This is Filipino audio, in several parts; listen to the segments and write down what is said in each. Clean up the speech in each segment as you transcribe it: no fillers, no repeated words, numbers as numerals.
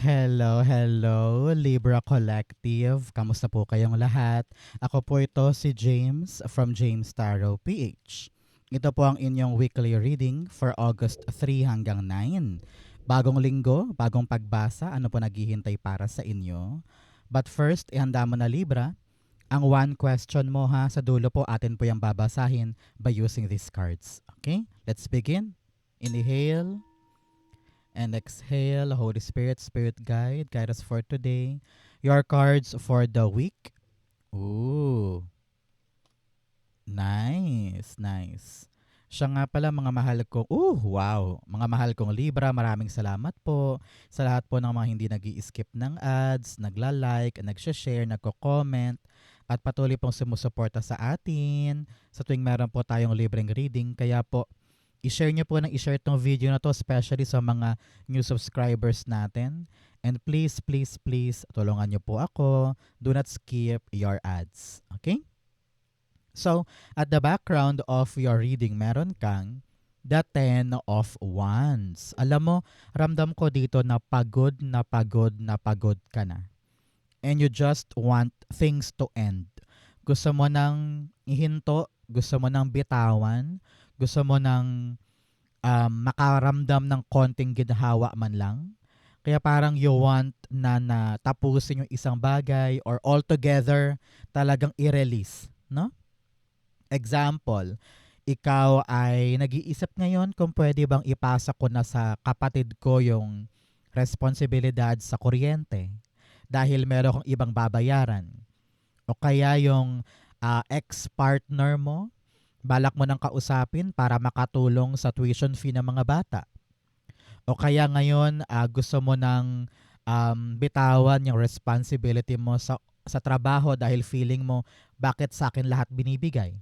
Hello, hello, Libra Collective. Kamusta po kayong lahat? Ako po ito si James from James Tarot PH. Ito po ang inyong weekly reading for August 3 hanggang 9. Bagong linggo, bagong pagbasa, ano po naghihintay para sa inyo? But first, ihanda mo na Libra. Ang one question mo ha, sa dulo po atin po yung babasahin by using these cards. Okay? Let's begin. Inhale. And exhale. Holy Spirit, Spirit guide us for today. Your cards for the week. Ooh, nice, nice. Siya nga pala mga mahal kong, wow, mga mahal kong Libra, maraming salamat po sa lahat po ng mga hindi nag-i-skip ng ads, nagla-like, nagsha-share, nagko-comment, at patuloy pong sumusuporta sa atin sa tuwing meron po tayong libreng reading. Kaya po, i-share nyo po ng i-share itong video na to, especially sa mga new subscribers natin. And please, please, please, tulungan nyo po ako. Do not skip your ads. Okay? So, at the background of your reading, meron kang the Ten of Wands. Alam mo, ramdam ko dito na pagod na pagod na pagod ka na. And you just want things to end. Gusto mo nang ihinto, gusto mo nang bitawan, gusto mo nang makaramdam ng konting ginhawa man lang. Kaya parang you want na tapusin yung isang bagay or altogether talagang i-release, no? Example, ikaw ay nag-iisip ngayon kung pwede bang ipasa ko na sa kapatid ko yung responsibilidad sa kuryente dahil meron kang ibang babayaran. O kaya yung ex-partner mo, balak mo nang kausapin para makatulong sa tuition fee ng mga bata. O kaya ngayon gusto mo nang bitawan yung responsibility mo sa trabaho dahil feeling mo bakit sa akin lahat binibigay,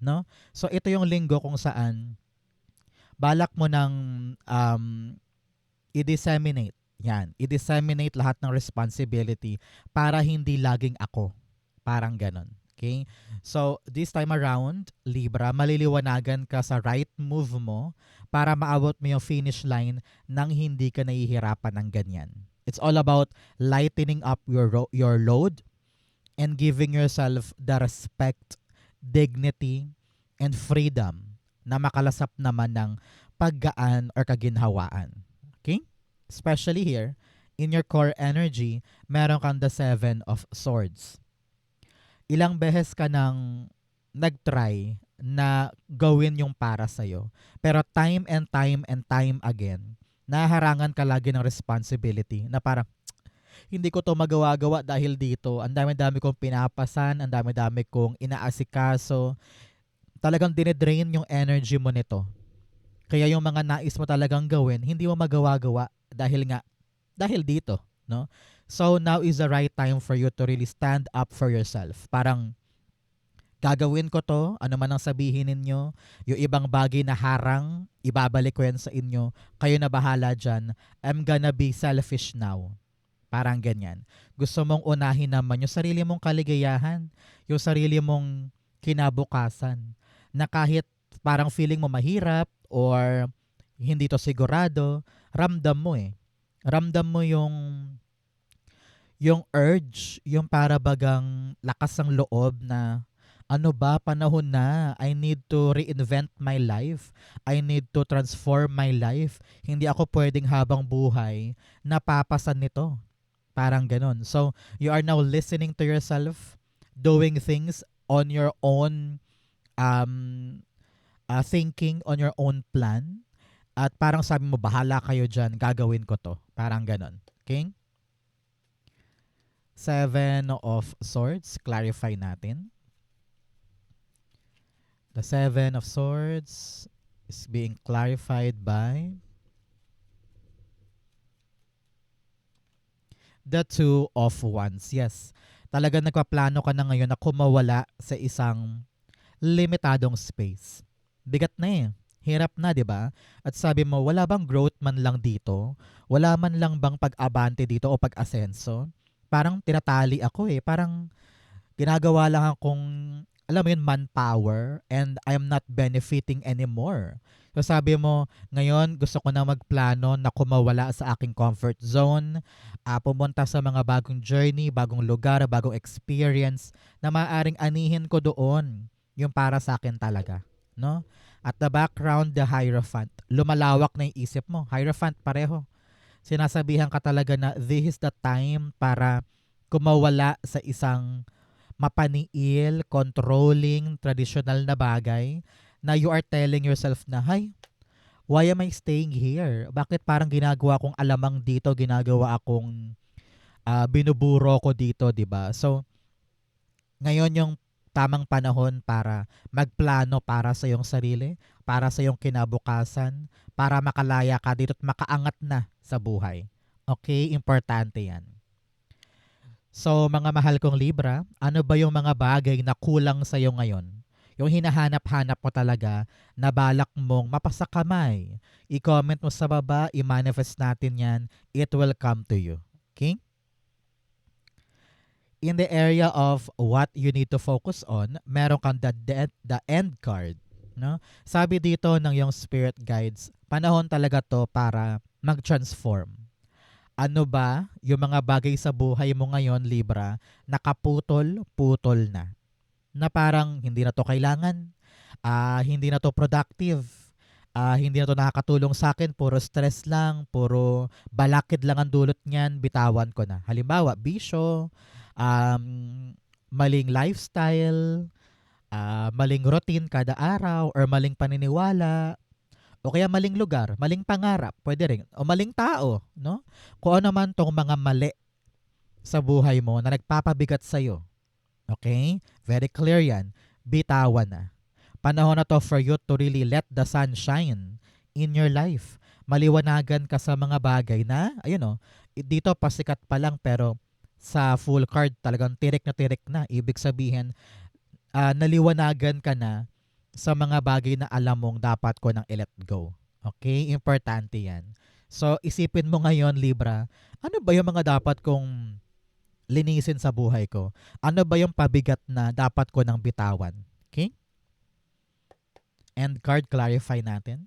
no? So ito yung linggo kung saan balak mo nang i-disseminate. Yan, i-disseminate lahat ng responsibility para hindi laging ako. Parang ganon. Okay? So, this time around, Libra, maliliwanagan ka sa right move mo para maabot mo yung finish line nang hindi ka nahihirapan ng ganyan. It's all about lightening up your load and giving yourself the respect, dignity, and freedom na makalasap naman ng paggaan or kaginhawaan. Okay? Especially here, in your core energy, meron kang the Seven of Swords. Ilang beses ka nang nag-try na gawin yung para sa'yo. Pero time and time and time again, naharangan ka lagi ng responsibility na parang, hindi ko to magawa-gawa dahil dito. Ang dami-dami kong pinapasan, ang dami-dami kong inaasikaso. Talagang dinedrain yung energy mo nito. Kaya yung mga nais mo talagang gawin, hindi mo magawa-gawa dahil dito, no? So now is the right time for you to really stand up for yourself. Parang gagawin ko to, ano man ang sabihin ninyo, yung ibang bagay na harang, ibabalik ko yan sa inyo. Kayo na bahala dyan. I'm gonna be selfish now. Parang ganyan. Gusto mong unahin naman yung sarili mong kaligayahan, yung sarili mong kinabukasan, na kahit parang feeling mo mahirap or hindi to sigurado, ramdam mo eh. Ramdam mo yung urge, yung para bagang lakas ng loob na ano ba, panahon na. I need to reinvent my life. I need to transform my life. Hindi ako pwedeng habang buhay napapasan nito. Parang ganun. So, you are now listening to yourself, doing things on your own thinking, on your own plan. At parang sabi mo, bahala kayo dyan, gagawin ko to. Parang ganun. Okay? Seven of Swords, clarify natin. The Seven of Swords is being clarified by the Two of Wands. Yes, talaga nagpaplano ka na ngayon na kumawala sa isang limitadong space. Bigat na eh. Hirap na, 'di ba? At sabi mo, wala bang growth man lang dito? Wala man lang bang pag-abante dito o pag-asenso? Parang tinatali ako eh. Parang ginagawa lang akong alam mo yun, manpower and I'm not benefiting anymore. So sabi mo, ngayon gusto ko na magplano na kumawala sa aking comfort zone, pumunta sa mga bagong journey, bagong lugar, bagong experience na maaaring anihin ko doon yung para sa akin talaga. No? At the background, the Hierophant. Lumalawak na yung isip mo. Hierophant, pareho. Sinasabihan ka talaga na this is the time para kumawala sa isang mapaniil, controlling, traditional na bagay na you are telling yourself na, "Hay, why am I staying here? Bakit parang ginagawa kong alamang dito, ginagawa akong binuburo ko dito, 'di ba?" So, ngayon yung tamang panahon para magplano para sa iyong sarili, para sa iyong kinabukasan, para makalaya ka dito at makaangat na sa buhay. Okay, importante 'yan. So, mga mahal kong Libra, ano ba yung mga bagay na kulang sa'yo ngayon? Yung hinahanap-hanap mo talaga na balak mong mapasakamay. I-comment mo sa baba, i-manifest natin yan. It will come to you. Okay? In the area of what you need to focus on, meron kang the end card. No? Sabi dito ng yung spirit guides, panahon talaga to para mag-transform. Ano ba yung mga bagay sa buhay mo ngayon, Libra, nakaputol-putol na? Na parang hindi na to kailangan, hindi na to productive, hindi na to nakakatulong sa akin, puro stress lang, puro balakid lang ang dulot niyan, bitawan ko na. Halimbawa, bisyo, maling lifestyle, maling routine kada araw, or maling paniniwala, o kaya maling lugar, maling pangarap, pwede rin. O maling tao, no? Kung ano man tong mga mali sa buhay mo na nagpapabigat sa'yo. Okay? Very clear yan. Bitawan na. Panahon na to for you to really let the sun shine in your life. Maliwanagan ka sa mga bagay na, ayun o, dito pasikat pa lang pero sa full card talagang tirik na. Ibig sabihin, naliwanagan ka na sa mga bagay na alam mong dapat ko nang i-let go. Okay? Importante yan. So, isipin mo ngayon, Libra, ano ba yung mga dapat kong linisin sa buhay ko? Ano ba yung pabigat na dapat ko nang bitawan? Okay? End card, clarify natin.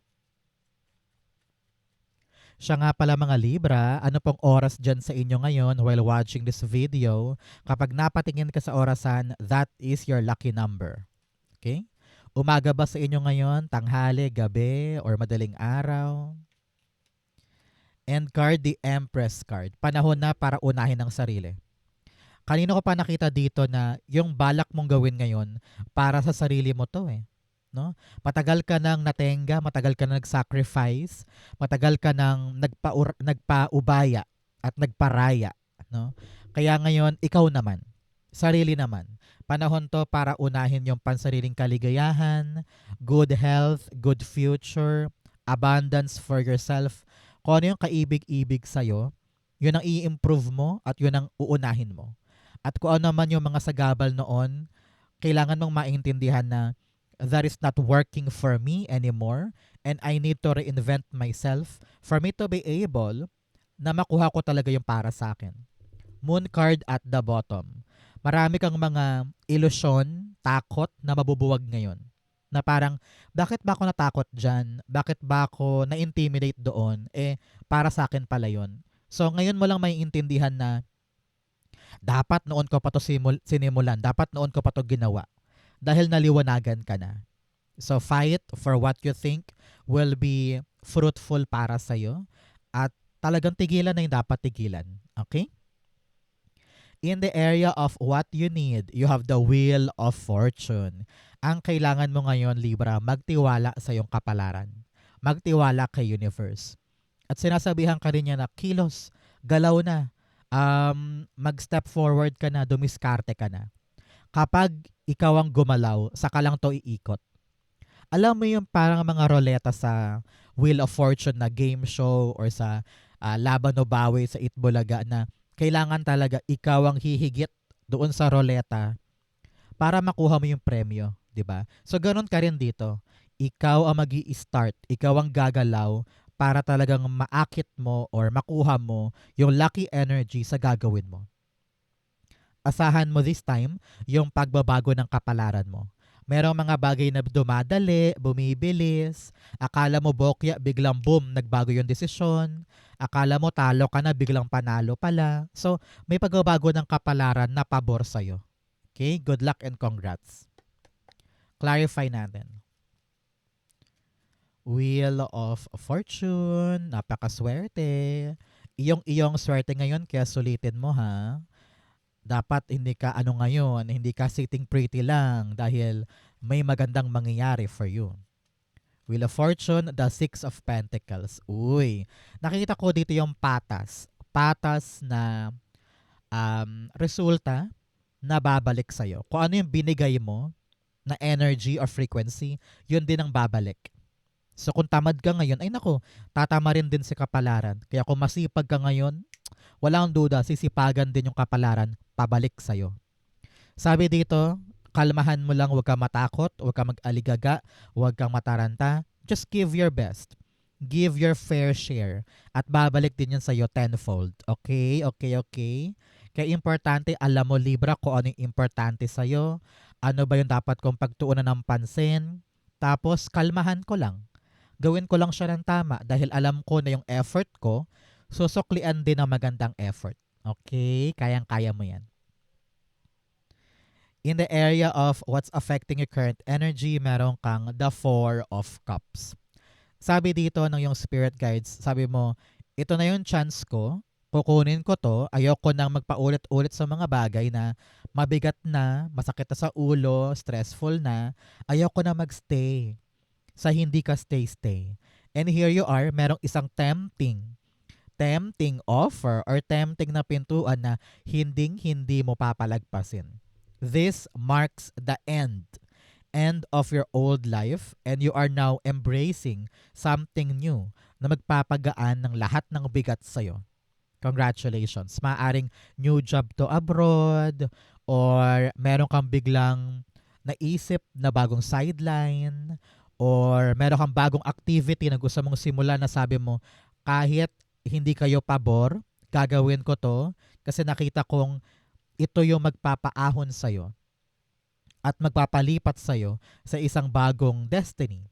Siya nga pala mga Libra, ano pong oras dyan sa inyo ngayon while watching this video? Kapag napatingin ka sa orasan, that is your lucky number. Okay? Umaga ba sa inyo ngayon, tanghali, gabi, or madaling araw? End card, the Empress card. Panahon na para unahin ang sarili. Kanino ko pa nakita dito na yung balak mong gawin ngayon para sa sarili mo to eh. No? Matagal ka nang natenga, matagal ka nang nag-sacrifice, matagal ka nang nagpaubaya at nagparaya. No? Kaya ngayon, ikaw naman, sarili naman. Panahon to para unahin yung pansariling kaligayahan, good health, good future, abundance for yourself. Kung ano yung kaibig-ibig sa'yo, yun ang i-improve mo at yun ang uunahin mo. At kung ano man yung mga sagabal noon, kailangan mong maintindihan na that is not working for me anymore and I need to reinvent myself for me to be able na makuha ko talaga yung para sa akin. Moon card at the bottom. Marami kang mga ilusyon, takot na mabubuwag ngayon. Na parang, bakit ba ako natakot dyan? Bakit ba ako na-intimidate doon? Para sa akin pala yun. So, ngayon mo lang maiintindihan na dapat noon ko pa to sinimulan. Dapat noon ko pa to ginawa. Dahil naliwanagan ka na. So, fight for what you think will be fruitful para sa'yo. At talagang tigilan na yung dapat tigilan. Okay? In the area of what you need, you have the Wheel of Fortune. Ang kailangan mo ngayon, Libra, magtiwala sa iyong kapalaran. Magtiwala kay universe. At sinasabihan ka rin niya na, kilos, galaw na. Mag-step forward ka na, dumiskarte ka na. Kapag ikaw ang gumalaw, saka lang to iikot. Alam mo yung parang mga roleta sa Wheel of Fortune na game show or sa Laban o Bawi sa Itbulaga na kailangan talaga ikaw ang hihigit doon sa roleta para makuha mo yung premyo, 'di ba? So ganoon ka rin dito. Ikaw ang magi-start, ikaw ang gagalaw para talagang maakit mo or makuha mo yung lucky energy sa gagawin mo. asahan mo this time yung pagbabago ng kapalaran mo. Merong mga bagay na dumadali, bumibilis. Akala mo bokya, biglang boom, nagbago yung desisyon. Akala mo talo ka na, biglang panalo pala. So, may pagbabago ng kapalaran na pabor sa'yo. Okay? Good luck and congrats. Clarify natin. Wheel of Fortune. Napakaswerte. Iyong swerte ngayon, kaya sulitin mo ha. Dapat hindi ka ngayon, hindi ka sitting pretty lang dahil may magandang mangyayari for you. Wheel of Fortune, the Six of Pentacles. Uy, nakikita ko dito yung patas. Patas na resulta na babalik sa'yo. Kung ano yung binigay mo na energy or frequency, yun din ang babalik. So kung tamad ka ngayon, ay nako, tatama rin din si kapalaran. Kaya kung masipag ka ngayon, walang duda, sisipagan din yung kapalaran pabalik sa'yo. Sabi dito, kalmahan mo lang, huwag kang matakot, huwag kang mag-aligaga, huwag kang mataranta. Just give your best. Give your fair share. At babalik din yun sa'yo tenfold. Okay? Okay? Kaya importante, alam mo Libra kung ano yung importante sa'yo. Ano ba yung dapat kong pagtuunan ng pansin. Tapos, kalmahan ko lang. Gawin ko lang siya ng tama dahil alam ko na yung effort ko, susuklian din ng magandang effort. Okay? Kayang-kaya mo yan. In the area of what's affecting your current energy, meron kang the Four of Cups. Sabi dito ng yung spirit guides, sabi mo, ito na yung chance ko, kukunin ko to, ayoko nang magpaulit-ulit sa mga bagay na mabigat na, masakit na sa ulo, stressful na, ayoko na magstay sa hindi ka stay. And here you are, merong isang tempting offer or tempting na pintuan na hindi mo papalagpasin. This marks the end of your old life and you are now embracing something new na magpapagaan ng lahat ng bigat sa'yo. Congratulations. Maaring new job to abroad or meron kang biglang naisip na bagong sideline or meron kang bagong activity na gusto mong simulan na sabi mo, kahit hindi kayo pabor, gagawin ko to kasi nakita kong ito yung magpapaahon sa'yo at magpapalipat sa'yo sa isang bagong destiny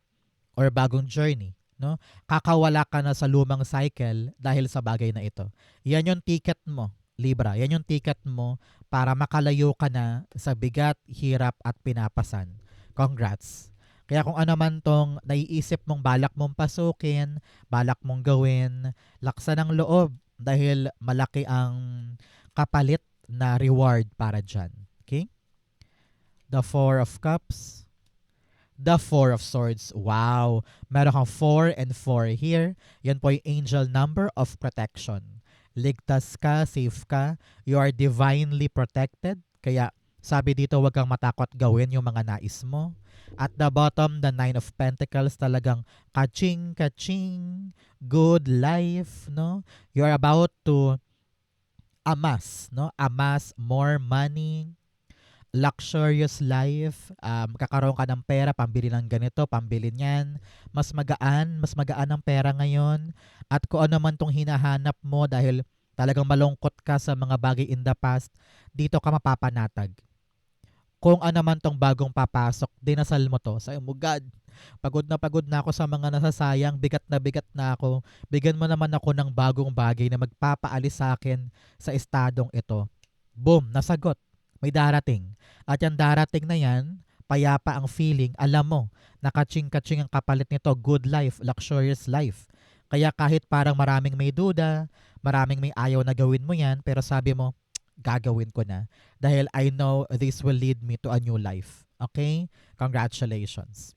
or bagong journey. No? Kakawala ka na sa lumang cycle dahil sa bagay na ito. Yan yung ticket mo, Libra. Yan yung ticket mo para makalayo ka na sa bigat, hirap at pinapasan. Congrats! Kaya kung ano man tong naiisip mong balak mong pasukin, balak mong gawin, laksan ng loob dahil malaki ang kapalit na reward para dyan. Okay? The Four of Cups. The Four of Swords. Wow! Meron kang 4 and 4 here. Yan po yung angel number of protection. Ligtas ka, safe ka. You are divinely protected. Kaya sabi dito, huwag kang matakot gawin yung mga nais mo. At the bottom, the Nine of Pentacles, talagang kaching, good life, no? You're about to amass more money, luxurious life, kakaroon ka ng pera, pambili ng ganito, pambili niyan, mas magaan ang pera ngayon, at kung ano man tong hinahanap mo dahil talagang malungkot ka sa mga bagay in the past, dito ka mapapanatag. Kung ano man tong bagong papasok, dinasal mo to, sabi mo, God, pagod na ako sa mga nasasayang, bigat na ako. Bigyan mo naman ako ng bagong bagay na magpapaalis sa akin sa estadong ito. Boom, nasagot. May darating. At yung darating na yan, payapa ang feeling. Alam mo, nakaching-kaching ang kapalit nito, good life, luxurious life. Kaya kahit parang maraming may duda, maraming may ayaw na gawin mo yan, pero sabi mo, gagawin ko na. Dahil I know this will lead me to a new life. Okay? Congratulations.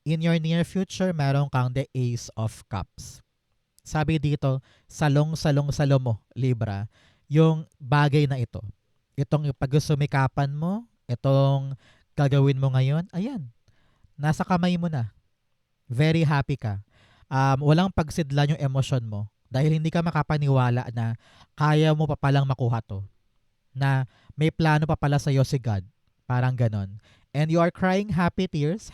In your near future, meron kang the Ace of Cups. Sabi dito, salong-salo mo, Libra, yung bagay na ito. Itong pag-sumikapan mo, itong gagawin mo ngayon, ayan, nasa kamay mo na. Very happy ka. Walang pagsidlan yung emosyon mo dahil hindi ka makapaniwala na kaya mo pa palang makuha to. Na may plano pa pala sa'yo si God. Parang ganon. And you are crying happy tears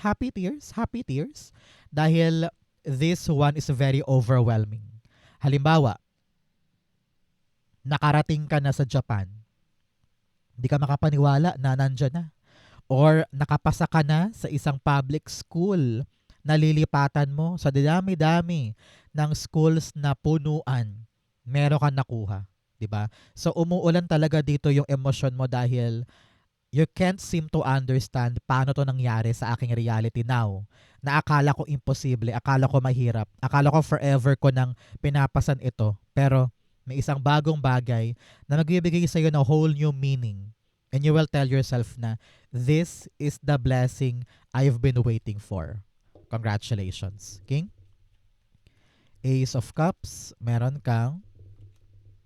dahil this one is very overwhelming. Halimbawa, nakarating ka na sa Japan. Di ka makapaniwala na nandyan na. Or nakapasa ka na sa isang public school, nalilipatan mo sa dami-dami ng schools na punuan, meron kang nakuha. 'Di ba? So umuulan talaga dito yung emosyon mo dahil you can't seem to understand paano to nangyari sa aking reality now. Na akala ko imposible, akala ko mahirap, akala ko forever ko nang pinapasan ito. Pero may isang bagong bagay na magbibigay sa iyo ng whole new meaning. And you will tell yourself na this is the blessing I've been waiting for. Congratulations. King? Ace of Cups, meron kang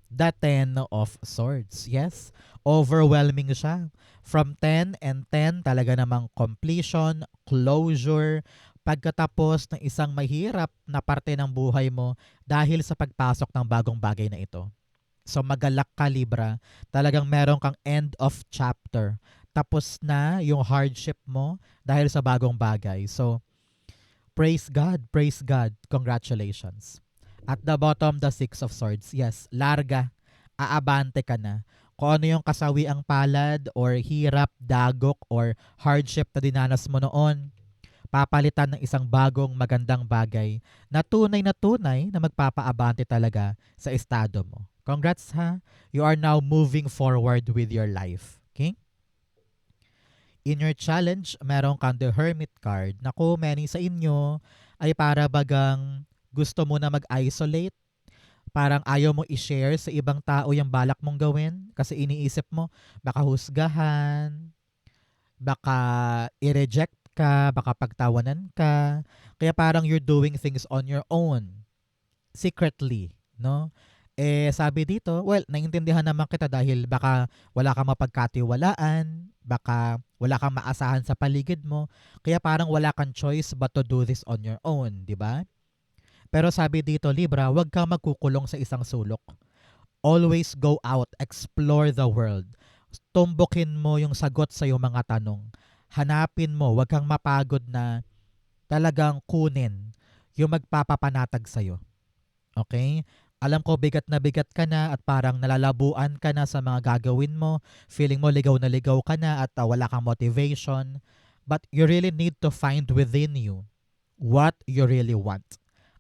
the Ten of Swords. Yes, overwhelming siya. From 10 and 10, talaga namang completion, closure, pagkatapos ng isang mahirap na parte ng buhay mo dahil sa pagpasok ng bagong bagay na ito. So magalak ka, Libra. Talagang meron kang end of chapter. Tapos na yung hardship mo dahil sa bagong bagay. So, praise God, congratulations. At the bottom, the Six of Swords. Yes, larga, aabante ka na. Kung ano yung kasawi ang palad or hirap, dagok, or hardship na dinanas mo noon, papalitan ng isang bagong magandang bagay na tunay na magpapaabante talaga sa estado mo. Congrats ha! You are now moving forward with your life. Okay? In your challenge, meron kang the Hermit card. Naku, many sa inyo ay para bagang gusto mo na mag-isolate. Parang ayaw mo i-share sa ibang tao yung balak mong gawin kasi iniisip mo baka husgahan, baka i-reject ka, baka pagtawanan ka. Kaya parang you're doing things on your own, secretly, no? Sabi dito, well, naiintindihan naman kita dahil baka wala kang mapagkatiwalaan, baka wala kang maasahan sa paligid mo, kaya parang wala kang choice but to do this on your own, di ba? Pero sabi dito, Libra, huwag kang magkukulong sa isang sulok. Always go out, explore the world. Tumbukin mo yung sagot sa iyong mga tanong. Hanapin mo, huwag kang mapagod na talagang kunin yung magpapapanatag sa'yo. Okay? Alam ko bigat ka na at parang nalalabuan ka na sa mga gagawin mo. Feeling mo ligaw na ligaw ka na at wala kang motivation. But you really need to find within you what you really want.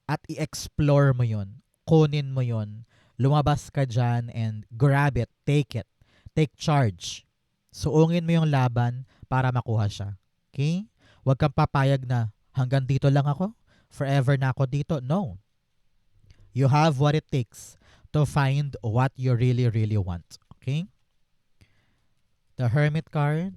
At i-explore mo yun. Kunin mo yun. Lumabas ka dyan and grab it. Take it. Take charge. Suungin mo yung laban para makuha siya. Okay? Huwag kang papayag na hanggang dito lang ako. Forever na ako dito. No. You have what it takes to find what you really, really want. Okay? The Hermit card.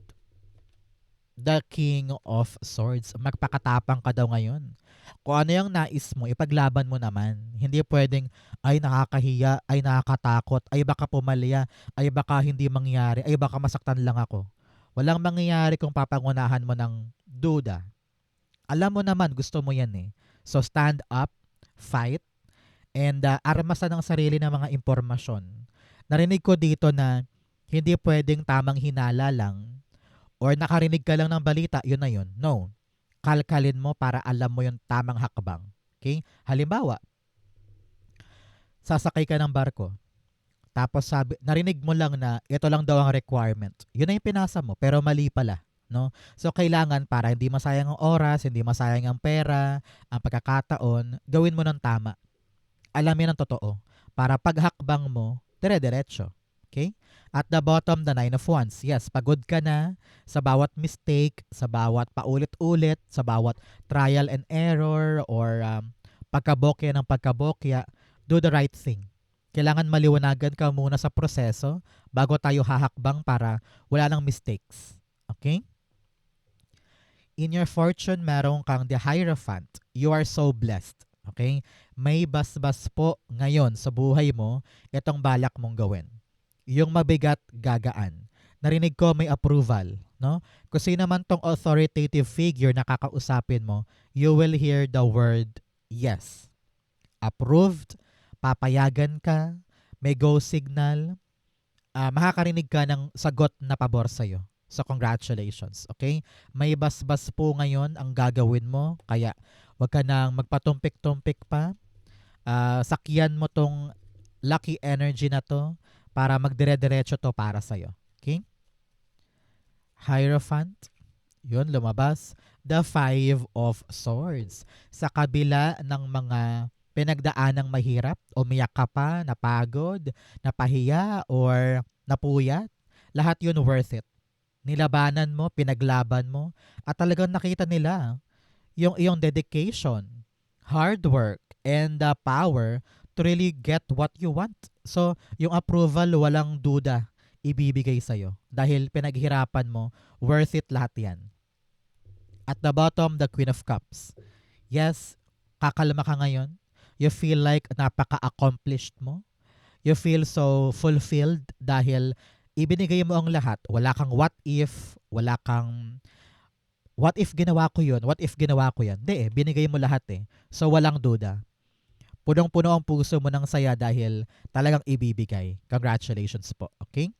The King of Swords. Magpakatapang ka daw ngayon. Kung ano yung nais mo, ipaglaban mo naman. Hindi pwedeng, ay nakakahiya, ay nakakatakot, ay baka pumalya, ay baka hindi mangyari, ay baka masaktan lang ako. Walang mangyayari kung papangunahan mo ng duda. Alam mo naman, gusto mo yan eh. So stand up, fight, and armasan ang sarili ng mga impormasyon. Narinig ko dito na hindi pwedeng tamang hinala lang or nakarinig ka lang ng balita, yun na yun. No. Kalkalin mo para alam mo yung tamang hakbang. Okay? Halimbawa, sasakay ka ng barko. Tapos narinig mo lang na ito lang daw ang requirement. Yun na yung pinasa mo, pero mali pala. No? So, kailangan para hindi masayang ang oras, hindi masayang ang pera, ang pagkakataon, gawin mo ng tama. Alamin ang totoo. Para paghakbang mo, dire-diretso. Okay? At the bottom, the Nine of Wands. Yes, pagod ka na sa bawat mistake, sa bawat paulit-ulit, sa bawat trial and error, or pagkabokya ng pagkabokya. Do the right thing. Kailangan maliwanagan ka muna sa proseso bago tayo hahakbang para wala nang mistakes. Okay? In your fortune, meron kang the Hierophant. You are so blessed. Okay? May basbas po ngayon sa buhay mo itong balak mong gawin. Yung mabigat, gagaan. Narinig ko may approval. No? Kung sino man tong authoritative figure na kakausapin mo, you will hear the word yes. Approved, papayagan ka, may go signal, makakarinig ka ng sagot na pabor sa'yo. So congratulations, okay? May basbas po ngayon ang gagawin mo, kaya wag ka nang magpatumpik-tumpik pa. Sakyan mo tong lucky energy na to para magdire-diretso to para sa'yo. Okay? Hierophant, yun, lumabas. The Five of Swords. Sa kabila ng mga pinagdaanang mahirap, umiyak ka pa, napagod, napahiya, or napuyat, lahat yun worth it. Nilabanan mo, pinaglaban mo, at talagang nakita nila yung iyong dedication, hard work, and the power to really get what you want. So, yung approval, walang duda, ibibigay sa'yo. Dahil pinaghirapan mo, worth it lahat yan. At the bottom, the Queen of Cups. Yes, kakalma ka ngayon. You feel like napaka-accomplished mo. You feel so fulfilled dahil ibinigay mo ang lahat. Wala kang what if, wala kang what if ginawa ko yun, what if ginawa ko yan. Hindi eh, binigay mo lahat eh. So walang duda. Punong-puno ang puso mo ng saya dahil talagang ibibigay. Congratulations po, okay?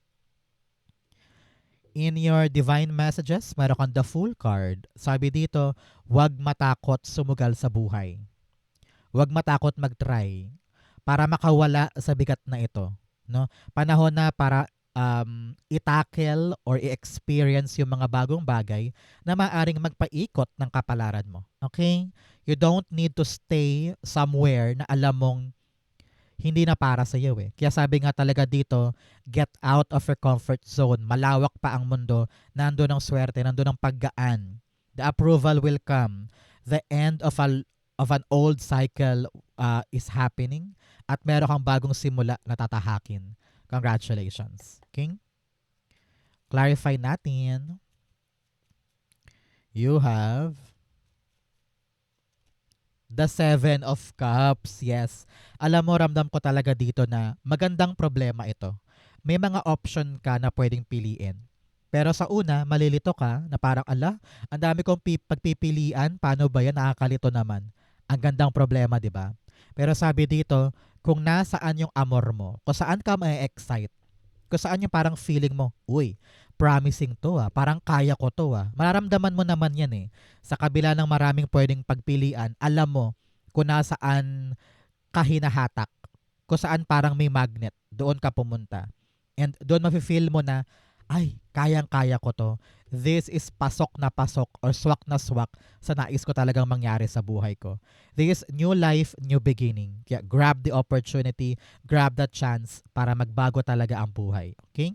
In your divine messages, meron kang the Fool card. Sabi dito, huwag matakot sumugal sa buhay. Huwag matakot mag-try para makawala sa bigat na ito. No? Panahon na para i-tackle or i-experience yung mga bagong bagay na maaring magpaikot ng kapalaran mo. Okay? You don't need to stay somewhere na alam mong hindi na para sa iyo eh. Kaya sabi nga talaga dito, get out of your comfort zone. Malawak pa ang mundo. Nandun ang swerte, nandun ang paggaan. The approval will come. The end of an old cycle is happening at meron kang bagong simula na tatahakin. Congratulations. King? Clarify natin. You have the Seven of Cups. Yes. Alam mo, ramdam ko talaga dito na magandang problema ito. May mga option ka na pwedeng piliin. Pero sa una, malilito ka na parang, ala, ang dami kong pagpipilian. Paano ba yan? Nakakalito naman. Ang gandang problema, di ba? Pero sabi dito, kung nasaan yung amor mo, kung saan ka ma-excite, kung saan yung parang feeling mo, uy, promising to parang kaya ko to mararamdaman mo naman yan eh. Sa kabila ng maraming pwedeng pagpilian, alam mo kung nasaan ka hinahatak, kung saan parang may magnet, doon ka pumunta. And doon mafe-feel mo na, ay, kayang-kaya ko to. This is pasok na pasok or swak na swak sa nais ko talagang mangyari sa buhay ko. This is new life, new beginning. Kaya grab the opportunity, grab the chance para magbago talaga ang buhay. Okay?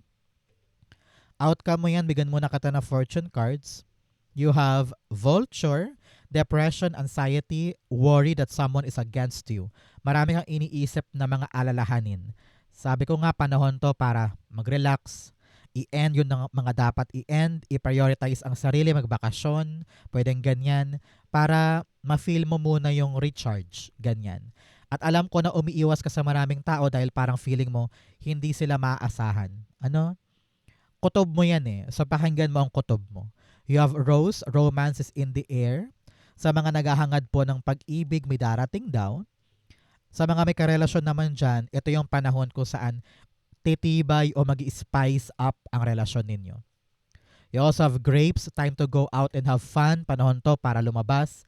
Outcome mo yan, bigyan mo na kita na fortune cards. You have vulture, depression, anxiety, worry that someone is against you. Marami kang iniisip na mga alalahanin. Sabi ko nga, panahon to para mag-relax, i-end yun ng mga dapat i-end, i-prioritize ang sarili, magbakasyon, pwedeng ganyan, para ma-feel mo muna yung recharge, ganyan. At alam ko na umiiwas ka sa maraming tao dahil parang feeling mo, hindi sila maaasahan. Ano? Kutob mo yan eh. So pakinggan mo ang kutob mo. You have rose, romance is in the air. Sa mga naghahangad po ng pag-ibig, may darating daw. Sa mga may karelasyon naman dyan, ito yung panahon kung saan titibay o mag-spice up ang relasyon ninyo. You also have grapes, time to go out and have fun. Panahon to para lumabas.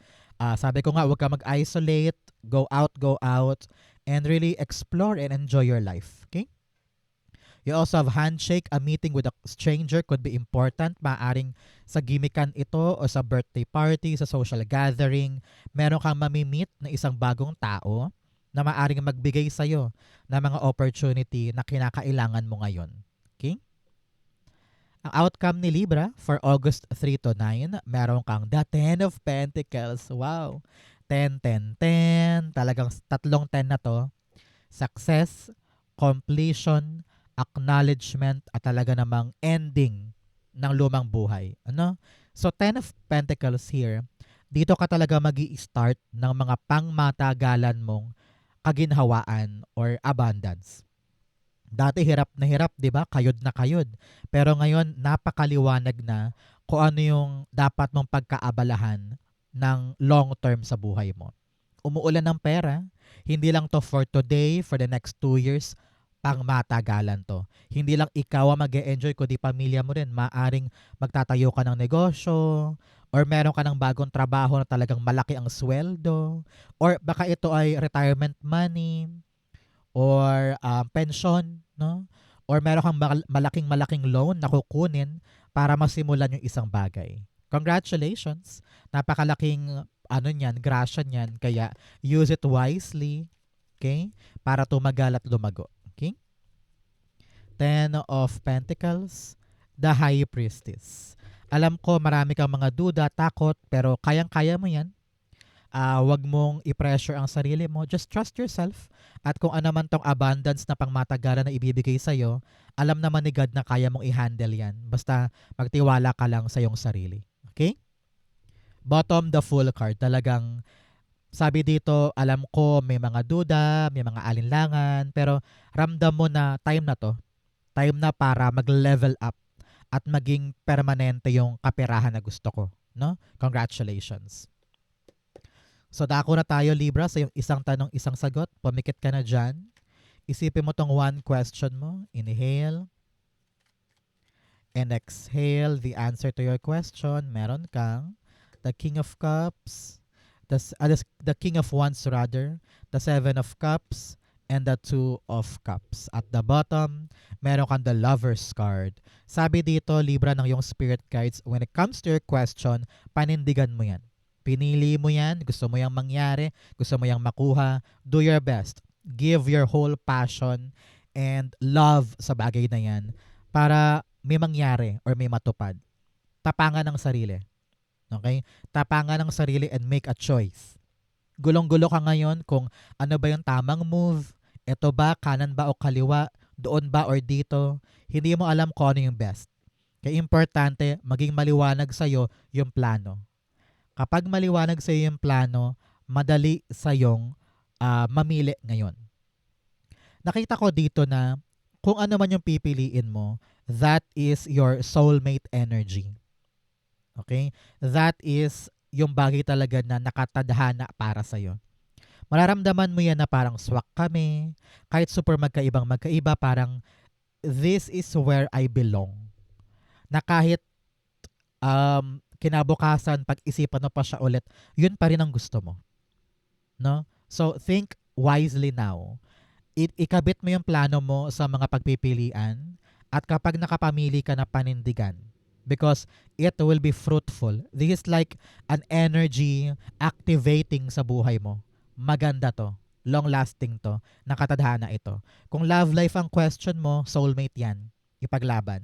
Sabi ko nga, huwag ka mag-isolate. Go out, and really explore and enjoy your life. Okay? You also have handshake. A meeting with a stranger could be important. Maaring sa gimikan ito o sa birthday party, sa social gathering, meron kang mamimit na isang bagong tao na maaring magbigay sa'yo ng mga opportunity na kinakailangan mo ngayon. Okay? Ang outcome ni Libra for August 3 to 9, meron kang the 10 of Pentacles. Wow! 10, 10, 10. Talagang tatlong 10 na to. Success, completion, acknowledgement, at talaga namang ending ng lumang buhay. Ano? So 10 of Pentacles here, dito ka talaga magi-start ng mga pangmatagalan mong kaginhawaan or abundance. Dati hirap na hirap, 'di ba? Kayod na kayod. Pero ngayon napakaliwanag na kung ano yung dapat mong pagkaabalahan ng long term sa buhay mo. Umuulan ng pera, hindi lang to for today, for the next 2 years, pangmatagalan to. Hindi lang ikaw ang mag-e-enjoy, kundi pamilya mo rin. Maaring magtatayo ka ng negosyo, or meron ka ng bagong trabaho na talagang malaki ang sweldo, or baka ito ay retirement money, or pension, no? or meron kang malaking-malaking loan na kukunin para masimulan yung isang bagay. Congratulations! Napakalaking ano niyan, grasya niyan. Kaya use it wisely, okay? Para tumagal at lumago. Okay? Ten of Pentacles, the High Priestess. Alam ko marami kang mga duda, takot, pero kayang-kaya mo yan. Wag mong i-pressure ang sarili mo. Just trust yourself. At kung ano man tong abundance na pangmatagalan na ibibigay sa'yo, alam naman ni God na kaya mong i-handle yan. Basta magtiwala ka lang sa iyong sarili. Okay? Bottom, the Fool card. Talagang sabi dito, alam ko may mga duda, may mga alinlangan, pero ramdam mo na time na to. Time na para mag-level up at maging permanente yung kaperahan na gusto ko. No? Congratulations. So dako na tayo Libra sa yung isang tanong, isang sagot. Pumikit ka na dyan. Isipin mo tong one question mo. Inhale. And exhale the answer to your question. Meron kang the King of Cups, the King of Wands rather, the Seven of Cups, and the Two of Cups. At the bottom, meron kang the Lover's card. Sabi dito, Libra, ng yung spirit guides, when it comes to your question, panindigan mo yan. Pinili mo yan, gusto mo yang mangyari, gusto mo yang makuha, do your best. Give your whole passion and love sa bagay na yan para may mangyari or may matupad. Tapangan ng sarili. Okay? Tapangan ng sarili and make a choice. Gulong-gulo ka ngayon kung ano ba yung tamang move, ito ba, kanan ba o kaliwa, doon ba or dito. Hindi mo alam kung ano yung best. Kaya importante, maging maliwanag sa'yo yung plano. Kapag maliwanag sa iyo yung plano, madali sa iyong mamili ngayon. Nakita ko dito na kung ano man yung pipiliin mo, that is your soulmate energy. Okay? That is yung bagay talaga na nakatadhana para sa iyo. Mararamdaman mo yan na parang swak kami, kahit super magkaiba, parang this is where I belong. Na kahit kinabukasan, pag-isipan mo pa siya ulit, yun pa rin ang gusto mo. No? So, think wisely now. Ikabit mo yung plano mo sa mga pagpipilian at kapag nakapamili ka na panindigan because it will be fruitful. This is like an energy activating sa buhay mo. Maganda to. Long-lasting to. Nakatadhana ito. Kung love life ang question mo, soulmate yan. Ipaglaban.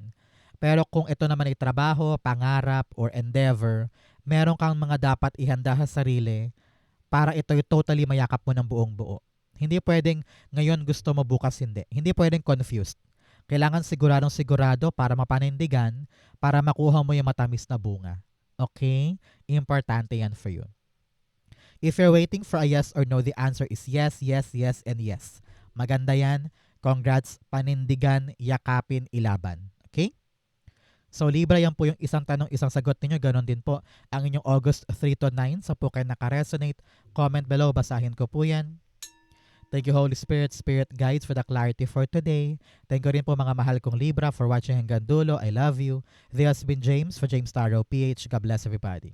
Pero kung ito naman ay trabaho, pangarap, or endeavor, meron kang mga dapat ihanda sa sarili para ito'y totally mayakap mo ng buong buo. Hindi pwedeng ngayon gusto mo, bukas hindi. Hindi pwedeng confused. Kailangan siguradong sigurado para mapanindigan, para makuha mo yung matamis na bunga. Okay? Importante yan for you. If you're waiting for a yes or no, the answer is yes, yes, yes, and yes. Maganda yan. Congrats. Panindigan, yakapin, ilaban. Okay? So Libra, yan po yung isang tanong, isang sagot ninyo. Ganon din po ang inyong August 3 to 9. Sa po kayo nakaresonate, comment below, basahin ko po yan. Thank you Holy Spirit, Spirit Guides for the clarity for today. Thank you rin po mga mahal kong Libra for watching hanggang dulo. I love you. This has been James for James Taro PH. God bless everybody.